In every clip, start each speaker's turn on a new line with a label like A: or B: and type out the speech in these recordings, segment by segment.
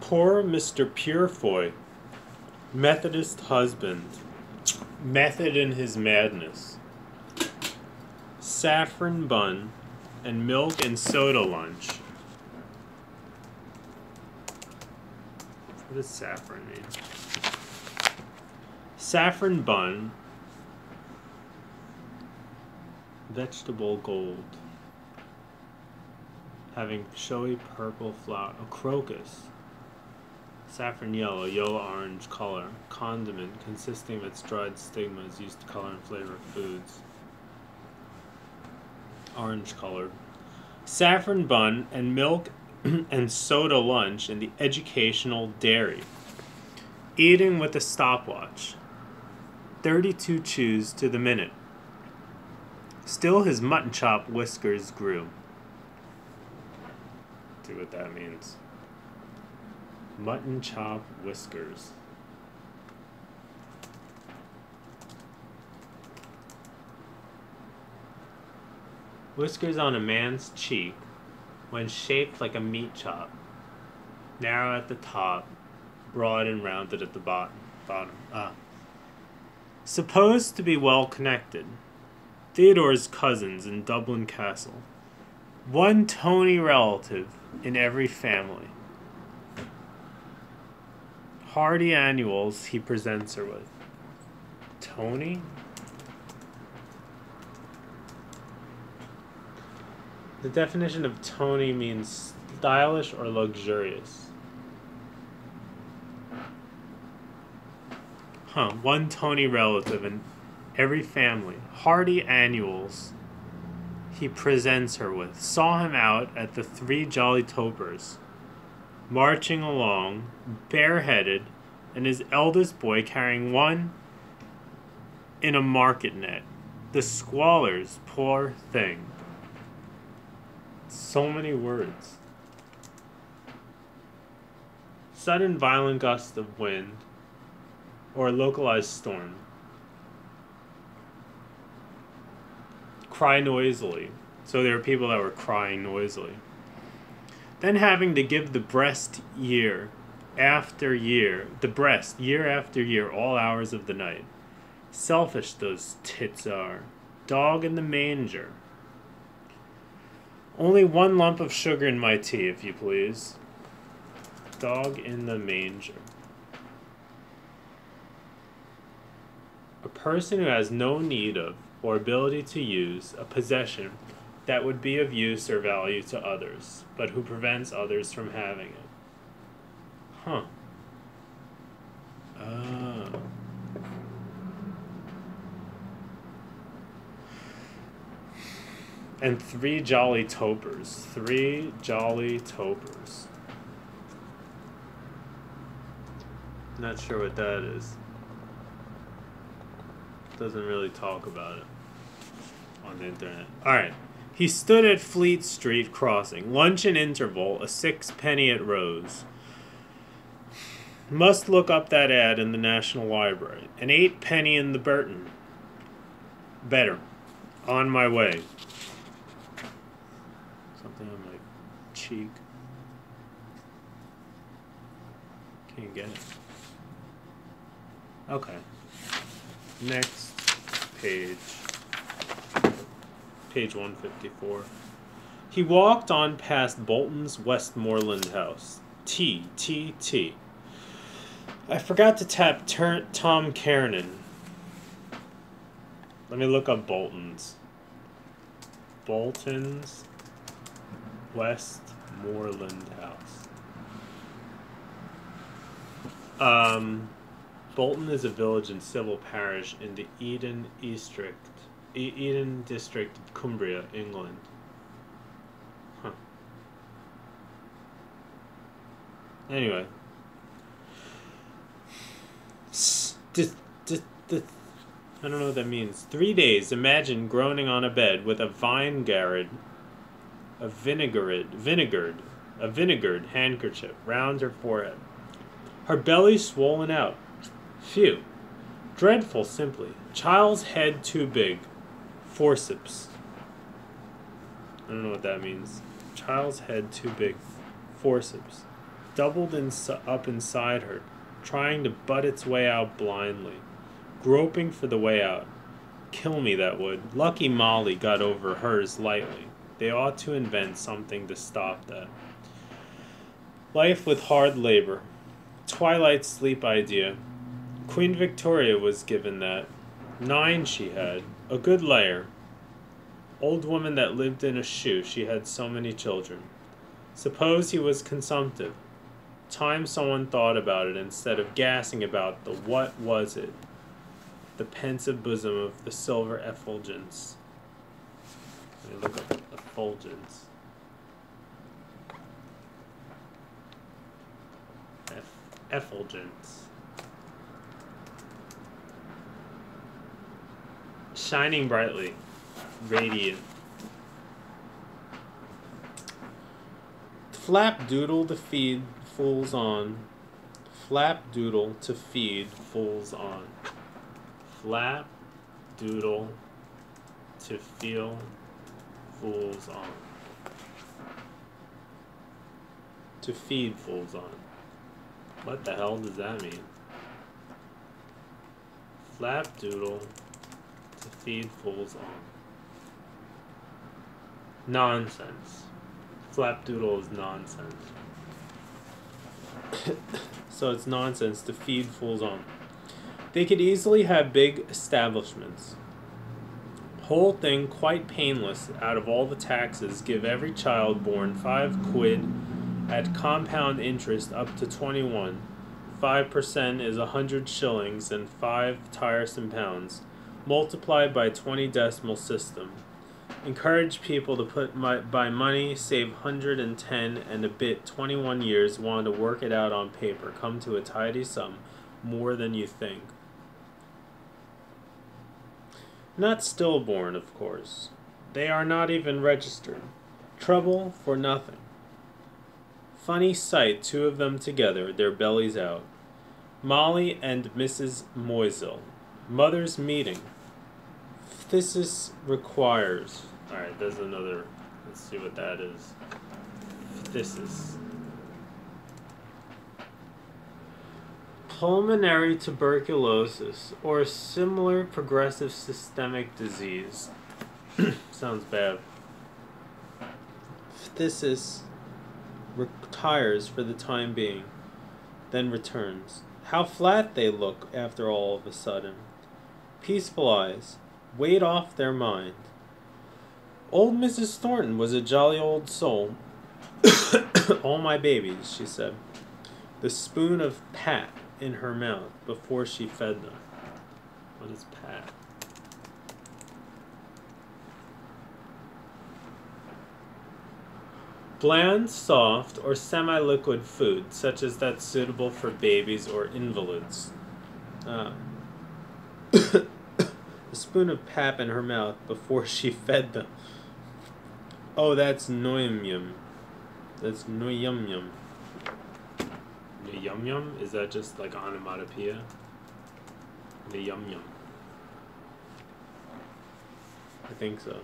A: Poor Mr. Purefoy, Methodist husband, method in his madness. Saffron bun and milk and soda lunch. What does saffron mean? Saffron bun, vegetable gold, having showy purple flower, a crocus. Saffron yellow, yellow-orange color, condiment consisting of its dried stigmas used to color and flavor foods. Orange colored. Saffron bun and milk and soda lunch in the educational dairy. Eating with a stopwatch. 32 chews to the minute. Still his mutton chop whiskers grew. See what that means. Mutton chop whiskers. Whiskers on a man's cheek when shaped like a meat chop. Narrow at the top, broad and rounded at the bottom. Supposed to be well connected. Theodore's cousins in Dublin Castle. One Tony relative in every family. Hardy annuals he presents her with. Tony? The definition of Tony means stylish or luxurious. One Tony relative in every family. Hardy annuals he presents her with. Saw him out at the Three Jolly Topers, marching along, bareheaded, and his eldest boy carrying one in a market net. The squallers, poor thing. So many words. Sudden violent gust of wind or a localized storm. Cry noisily. So there were people that were crying noisily. Then having to give the breast year after year, year after year, all hours of the night. Selfish those tits are. Dog in the manger. Only one lump of sugar in my tea, if you please. Dog in the manger. A person who has no need of or ability to use a possession that would be of use or value to others, but who prevents others from having it. Huh. Oh. And Three Jolly Topers. Three Jolly Topers. Not sure what that is. Doesn't really talk about it on the internet. Alright. He stood at Fleet Street crossing. Luncheon interval, a 6-penny at Rose. Must look up that ad in the National Library. An 8-penny in the Burton. Better. On my way. Something on my cheek. Can't get it. Okay. Next page. Page 154. He walked on past Bolton's Westmoreland house. T. I forgot to tap Tom Kernan. Let me look up Bolton's. Bolton's Westmoreland house. Bolton is a village and civil parish in the Eden district of Cumbria, England. Huh. Anyway. I don't know what that means. 3 days, imagine groaning on a bed with a vinegared handkerchief round her forehead. Her belly swollen out. Phew. Dreadful, simply. Child's head too big. Forceps. I don't know what that means. Child's head too big. Forceps. doubled up inside her, trying to butt its way out blindly, groping for the way out. Kill me, that would. Lucky Molly got over hers lightly. They ought to invent something to stop that. Life with hard labor. Twilight sleep idea. Queen Victoria was given that. 9 she had. A good layer. Old woman that lived in a shoe, she had so many children. Suppose he was consumptive. Time someone thought about it instead of gassing about the what was it. The pensive bosom of the silver effulgence. Let me look up effulgence. Effulgence. Shining brightly, radiant. Flap doodle to feed fools on. Flap doodle to feed fools on. Flap doodle to feel fools on. To feed fools on. What the hell does that mean? Flap doodle to feed fools on. Nonsense. Flapdoodle is nonsense. So it's nonsense to feed fools on. They could easily have big establishments. Whole thing quite painless. Out of all the taxes, give every child born 5 quid at compound interest up to 21. 5% is 100 shillings and 5 tiresome pounds. Multiplied by 20 decimal system. Encourage people to buy money, save 110 and a bit 21 years, want to work it out on paper, come to a tidy sum, more than you think. Not stillborn, of course. They are not even registered. Trouble for nothing. Funny sight, 2 of them together, their bellies out. Molly and Mrs. Moisel. Mother's meeting. Phthisis requires. Alright, there's another. Let's see what that is. Phthisis. Pulmonary tuberculosis or similar progressive systemic disease. Sounds bad. Phthisis retires for the time being, then returns. How flat they look after all of a sudden. Peaceful eyes. Weight off their mind. Old Mrs. Thornton was a jolly old soul. All my babies, she said. The spoon of pat in her mouth before she fed them. What is pat? Bland, soft, or semi-liquid food, such as that suitable for babies or invalids. A spoon of pap in her mouth before she fed them. Oh, that's noyum-yum. That's noyum-yum. Noyum-yum? Is that just like onomatopoeia? Noyum-yum. I think so.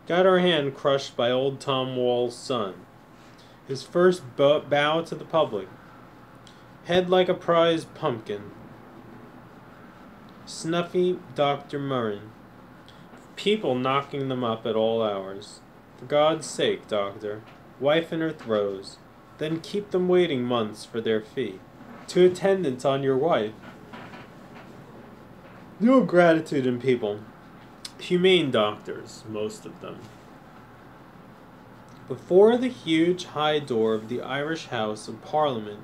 A: Got her hand crushed by old Tom Wall's son. His first bow to the public. Head like a prize pumpkin. Snuffy Dr. Murrin. People knocking them up at all hours. For God's sake, doctor. Wife in her throes. Then keep them waiting months for their fee. 2 attendants on your wife. No gratitude in people. Humane doctors, most of them. Before the huge high door of the Irish House of Parliament,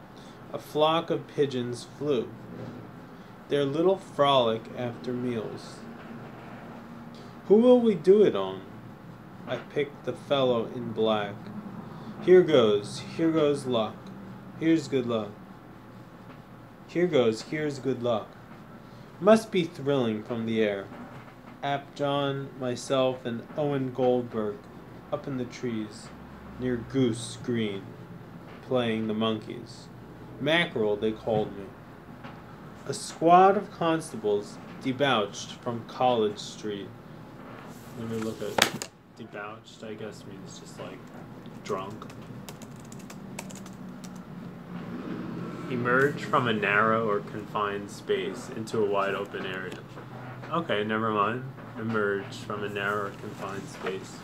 A: a flock of pigeons flew. Their little frolic after meals. Who will we do it on? I picked the fellow in black. Here goes luck. Here's good luck. Here's good luck. Must be thrilling from the air. Ap John, myself, and Owen Goldberg up in the trees near Goose Green, playing the monkeys. Mackerel, they called me. A squad of constables debouched from College Street. Let me look at debauched, I guess means just like drunk. Emerge from a narrow or confined space into a wide open area. Okay, never mind. Emerge from a narrow or confined space.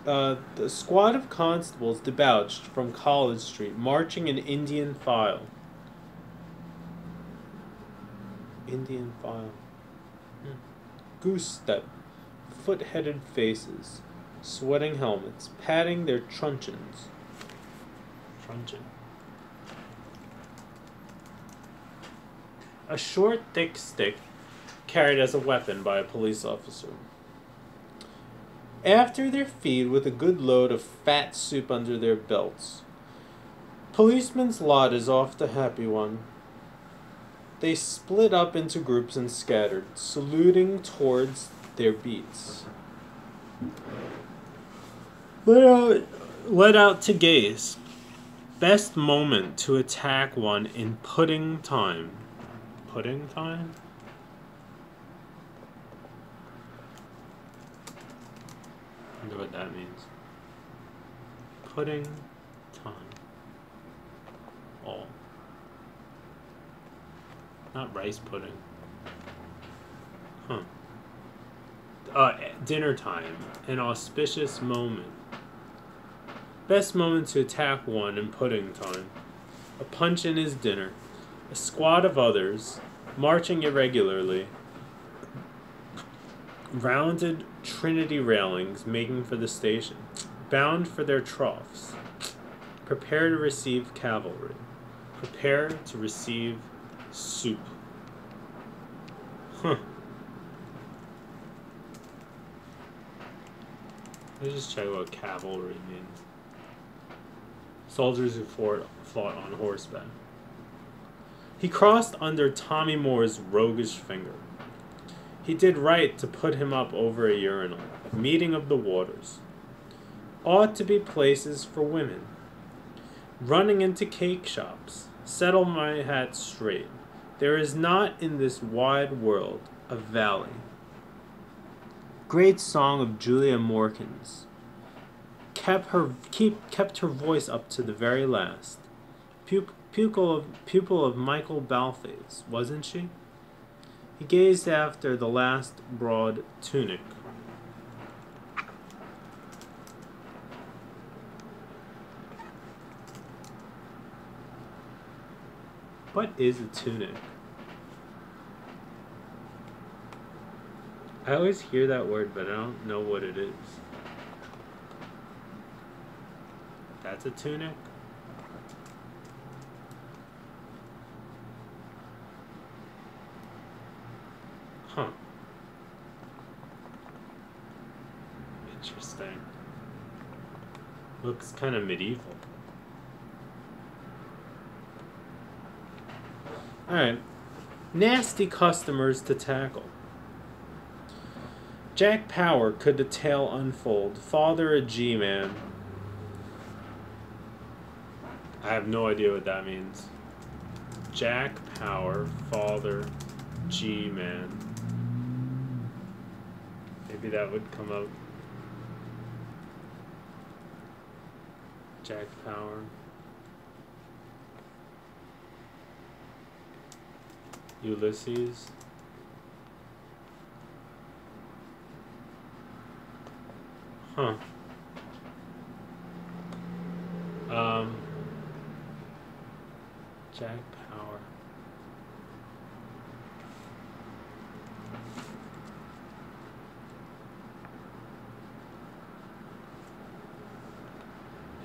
A: The squad of constables debouched from College Street, marching in Indian file. Indian file. Goose step. Foot-headed faces. Sweating helmets. Patting their truncheons. Truncheon. A short, thick stick carried as a weapon by a police officer. After their feed with a good load of fat soup under their belts, policeman's lot is off the happy one. They split up into groups and scattered, saluting towards their beats. Let out to gaze. Best moment to attack one in pudding time. Pudding time? I wonder what that means. Pudding time. Oh. Not rice pudding. Huh. Dinner time. An auspicious moment. Best moment to attack one in pudding time. A punch in his dinner. A squad of others, marching irregularly, rounded Trinity railings, making for the station, bound for their troughs. Prepare to receive cavalry. Prepare to receive soup. Huh. Let's just check what cavalry means. Soldiers who fought on horseback. He crossed under Tommy Moore's roguish finger. He did right to put him up over a urinal, meeting of the waters. Ought to be places for women. Running into cake shops. Settle my hat straight. There is not in this wide world a valley. Great song of Julia Morkins. Kept her voice up to the very last. Pupil of Michael Balfay's, wasn't she? He gazed after the last broad tunic. What is a tunic? I always hear that word, but I don't know what it is. That's a tunic? Huh. Interesting. Looks kind of medieval. Alright. Nasty customers to tackle. Jack Power could the tale unfold. Father a G-man. I have no idea what that means. Jack Power, father, G-man. Maybe that would come up. Jack Power. Ulysses. Huh. Jack Power.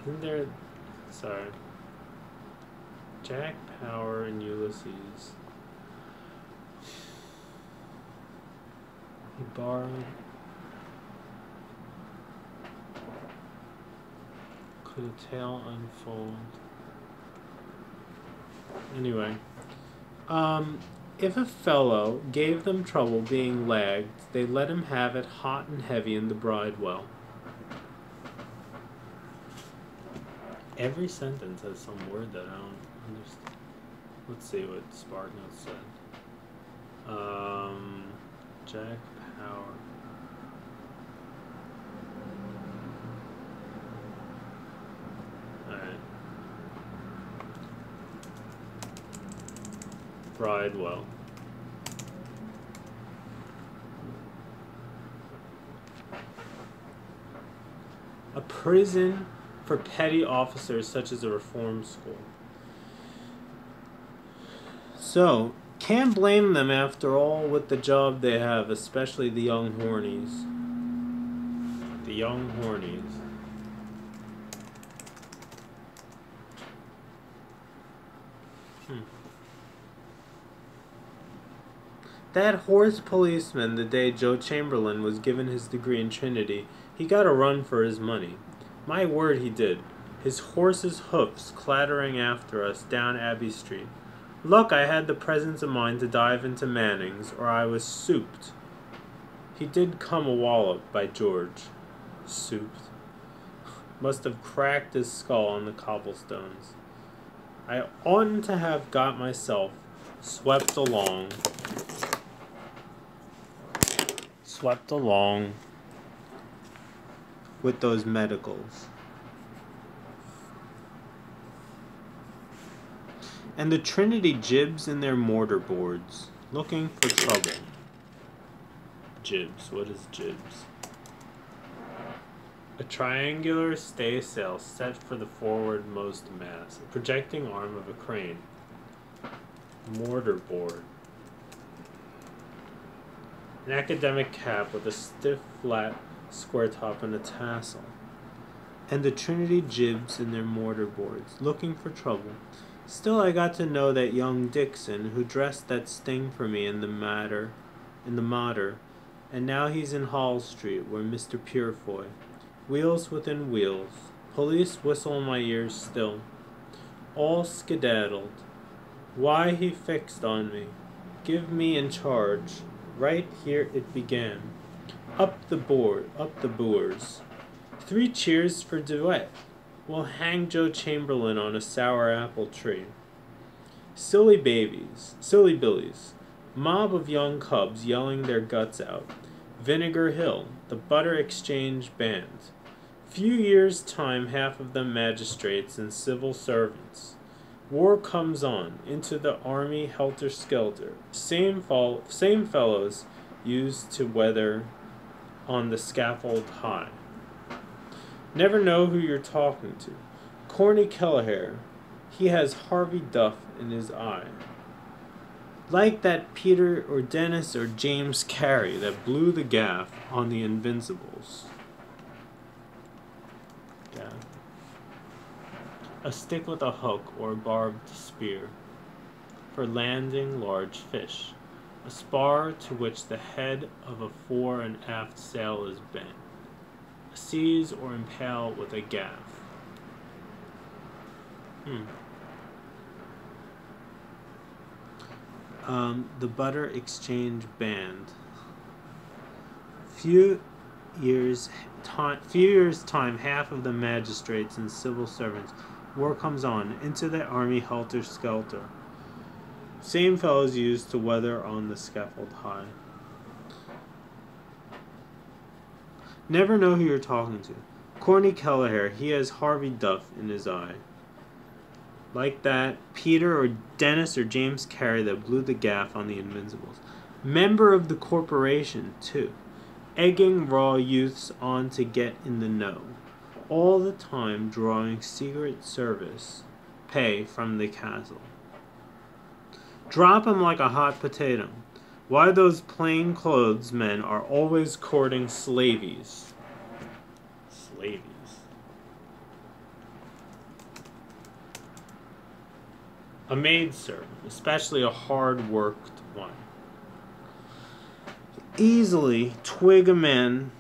A: Isn't there... Sorry. Jack Power and Ulysses. He borrowed... Could a tale unfold? Anyway. If a fellow gave them trouble being lagged, they let him have it hot and heavy in the bridewell. Every sentence has some word that I don't understand. Let's see what SparkNotes said. Jack Power. Alright. ride well. A prison for petty officers such as a reform school. So, can't blame them after all with the job they have, especially the young hornies. The young hornies. That horse policeman, the day Joe Chamberlain was given his degree in Trinity, he got a run for his money. My word, he did. His horse's hoofs clattering after us down Abbey Street. Luck I had the presence of mind to dive into Manning's, or I was souped. He did come a wallop, by George. Souped. Must have cracked his skull on the cobblestones. I oughtn't to have got myself swept along with those medicals. And the Trinity jibs in their mortar boards, looking for trouble. Jibs, what is jibs? A triangular staysail set for the forwardmost mast, a projecting arm of a crane. Mortar board. An academic cap with a stiff, flat, square top and a tassel. And the Trinity jibs in their mortar boards, looking for trouble. Still, I got to know that young Dixon, who dressed that sting for me in the Mater, and now he's in Hall Street, where Mr. Purefoy. Wheels within wheels. Police whistle in my ears still. All skedaddled. Why he fixed on me. Give me in charge. Right here it began. Up the boors. 3 cheers for duet. We'll hang Joe Chamberlain on a sour apple tree. Silly billies. Mob of young cubs yelling their guts out. Vinegar Hill, the Butter Exchange Band. Few years' time, half of them magistrates and civil servants. War comes on, into the army helter-skelter. Same fellows used to weather on the scaffold high. Never know who you're talking to. Corny Kelleher, he has Harvey Duff in his eye. Like that Peter or Dennis or James Carey that blew the gaff on the Invincibles. Yeah. A stick with a hook or a barbed spear for landing large fish. A spar to which the head of a fore and aft sail is bent. A seize or impale with a gaff. The Butter Exchange Band. Few years time, half of the magistrates and civil servants. War comes on, into the army helter-skelter. Same fellows used to weather on the scaffold high. Never know who you're talking to. Corny Kelleher, he has Harvey Duff in his eye. Like that Peter or Dennis or James Carey that blew the gaff on the Invincibles. Member of the corporation, too. Egging raw youths on to get in the know. All the time drawing secret service pay from the castle. Drop him like a hot potato. Why those plain clothes men are always courting slavies. Slavies. A maidservant, especially a hard-worked one. Easily twig a man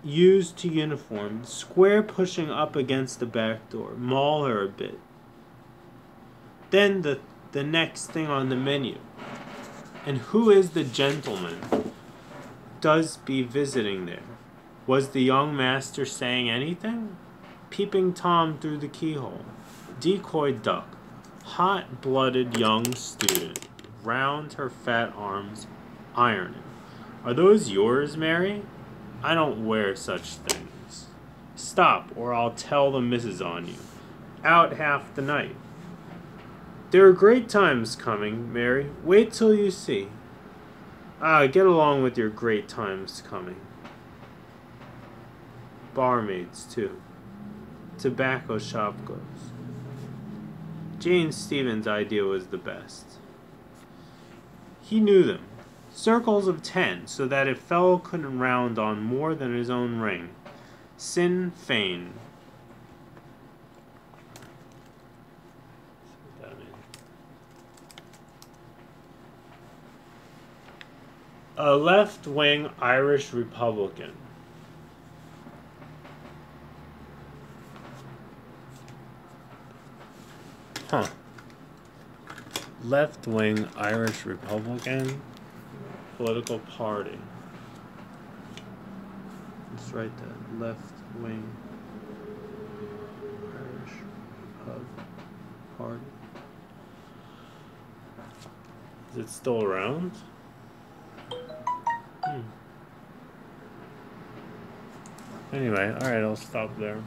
A: used to uniform, square pushing up against the back door, maul her a bit. Then the next thing on the menu. And who is the gentleman does be visiting there? Was the young master saying anything? Peeping Tom through the keyhole. Decoy duck. Hot-blooded young student. Round her fat arms, ironing. Are those yours, Mary? I don't wear such things. Stop, or I'll tell the missus on you. Out half the night. There are great times coming, Mary. Wait till you see. Ah, get along with your great times coming. Barmaids, too. Tobacco shop goes. Jane Stevens' idea was the best. He knew them. Circles of 10, so that a fellow couldn't round on more than his own ring. Sinn Fein. A left-wing Irish Republican. Huh. Left-wing Irish Republican political party. Let's write that. Left-wing Irish party. Is it still around? Anyway, alright, I'll stop there.